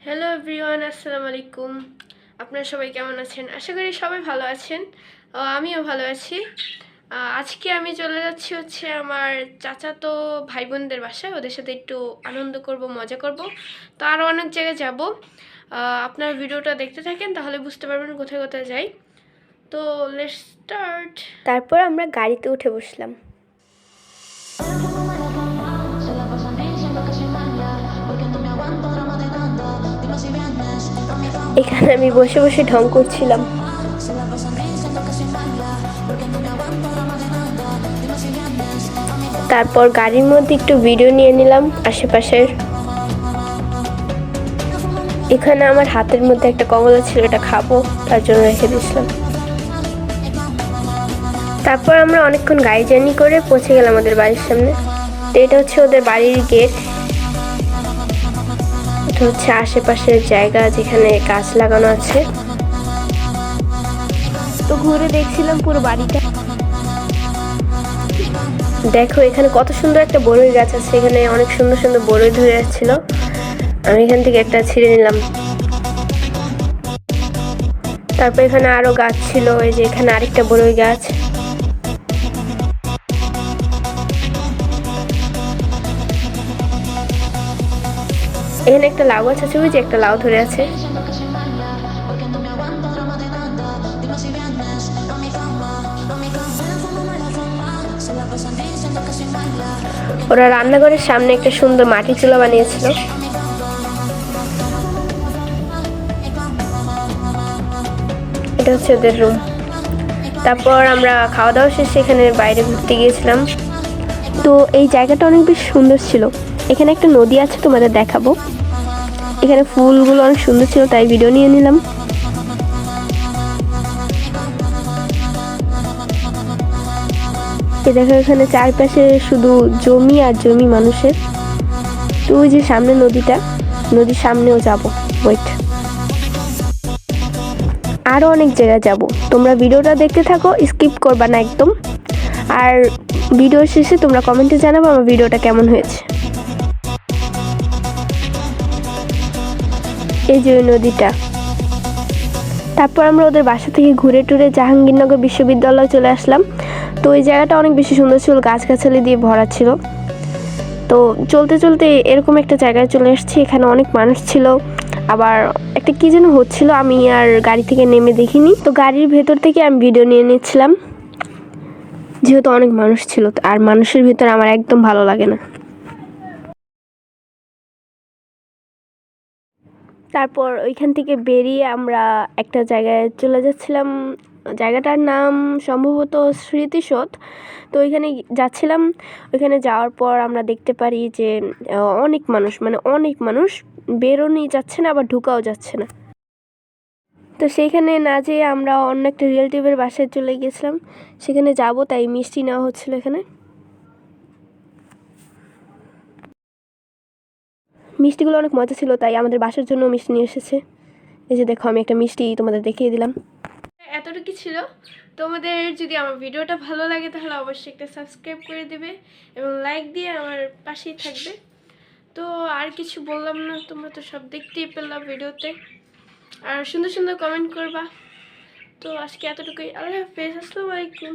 Hello everyone, আসসালামু আলাইকুম। আপনারা সবাই কেমন আছেন? আশা করি সবাই ভালো আছেন। আমিও ভালো আছি। আজকে আমি চলে যাচ্ছি আমার চাচাতো ভাই বোনদের বাসায়। ওদের সাথে একটু আনন্দ করব, মজা করব। তো আরও অনেক জায়গায় যাব। আপনারা ভিডিওটা দেখতে থাকেন, তাহলে বুঝতে পারবেন কোথায় কোথায় যাই। তো লেটস স্টার্ট। তারপর আমরা গাড়িতে উঠে বসলাম। এখানে আমি বসে বসে ঢং করছিলাম। তারপর গাড়ির মধ্যে একটু ভিডিও নিয়ে নিলাম আশেপাশের। এখানে আমার হাতের মধ্যে একটা কমলা ছিল, এটা খাবো, তার জন্য রেখে দিয়েছিলাম। তারপর আমরা অনেকক্ষণ গাড়ি জার্নি করে পৌঁছে গেলাম আমাদের বাড়ির সামনে। তো এটা হচ্ছে ওদের বাড়ির গেট। এটা হচ্ছে আশেপাশের জায়গা যেখানে গাছ লাগানো আছে। তো ঘুরে দেখছিলাম পুরো বাড়িটা। দেখো এখানে কত সুন্দর একটা বড়ই গাছ আছে। এখানে অনেক সুন্দর সুন্দর বড়ই ধরে যাচ্ছিল। আমি এখান থেকে একটা ছিঁড়ে নিলাম। তারপর এখানে আরো গাছ ছিল, এই যে এখানে আরেকটা বড়ই গাছ। এখানে একটা লাউ গাছ আছে, ওই যে একটা লাউ ধরে আছে। ওরা রান্নাঘরের সামনে একটা সুন্দর মাটি চুলা বানিয়েছিল। এটা হচ্ছে ওদের রুম। তারপর আমরা খাওয়া দাওয়া শেষে এখানে বাইরে ঘুরতে গিয়েছিলাম। তো এই জায়গাটা অনেক বেশি সুন্দর ছিল। এখানে একটা নদী আছে, তোমাদের দেখাবো। এখানে ফুলগুলো অনেক সুন্দর ছিল, তাই ভিডিও নিয়ে নিলাম। দেখো এখানে চারপাশে শুধু জমি আর জমি মানুষের। তো ওই যে সামনে নদীটা, নদীর সামনেও যাব। ওয়েট, আরও অনেক জায়গায় যাব। তোমরা ভিডিওটা দেখতে থাকো, স্কিপ করবা না একদম। আর ভিডিও শেষে তোমরা কমেন্টে জানাবো আমার ভিডিওটা কেমন হয়েছে। এই যে ওই নদীটা। তারপর আমরা ওদের বাসা থেকে ঘুরে টুরে জাহাঙ্গীরনগর বিশ্ববিদ্যালয়ে চলে আসলাম। তো ওই জায়গাটা অনেক বেশি সুন্দর ছিল, গাছগাছালি দিয়ে ভরা ছিল। তো চলতে চলতে এরকম একটা জায়গায় চলে এসেছি। এখানে অনেক মানুষ ছিল, আবার একটা কি যেন হচ্ছিল, আমি আর গাড়ি থেকে নেমে দেখিনি। তো গাড়ির ভেতর থেকে আমি ভিডিও নিয়ে নিচ্ছিলাম, যেহেতু অনেক মানুষ ছিল। আর মানুষের ভিতর আমার একদম ভালো লাগে না। তারপর ওইখান থেকে বেরিয়ে আমরা একটা জায়গায় চলে যাচ্ছিলাম। জায়গাটার নাম সম্ভবত স্মৃতিসৌধ। তো ওইখানে যাচ্ছিলাম। ওইখানে যাওয়ার পর আমরা দেখতে পারি যে অনেক মানুষ, মানে অনেক মানুষ, বেরোনোই যাচ্ছে না, আবার ঢুকাও যাচ্ছে না। তো সেইখানে না যেয়ে আমরা অন্য একটা রিলেটিভের বাসায় চলে গিয়েছিলাম। সেখানে যাব, তাই মিষ্টি নেওয়া হচ্ছিল এখানে। মিষ্টিগুলো অনেক মজা ছিল, তাই আমাদের বাসার জন্য মিষ্টি নিয়ে এসেছে। এই যে দেখো, আমি একটা মিষ্টি তোমাদের দেখিয়ে দিলাম। এতটুকু ছিল। তোমাদের যদি আমার ভিডিওটা ভালো লাগে তাহলে অবশ্যই একটা সাবস্ক্রাইব করে দেবে এবং লাইক দিয়ে আমার পাশেই থাকবে। তো আর কিছু বললাম না, তোমরা তো সব দেখতেই পেলাম ভিডিওতে। আর সুন্দর সুন্দর কমেন্ট করবা। তো আজকে এতটুকুই। আল্লাহ হাফেজ, আসসালামু আলাইকুম।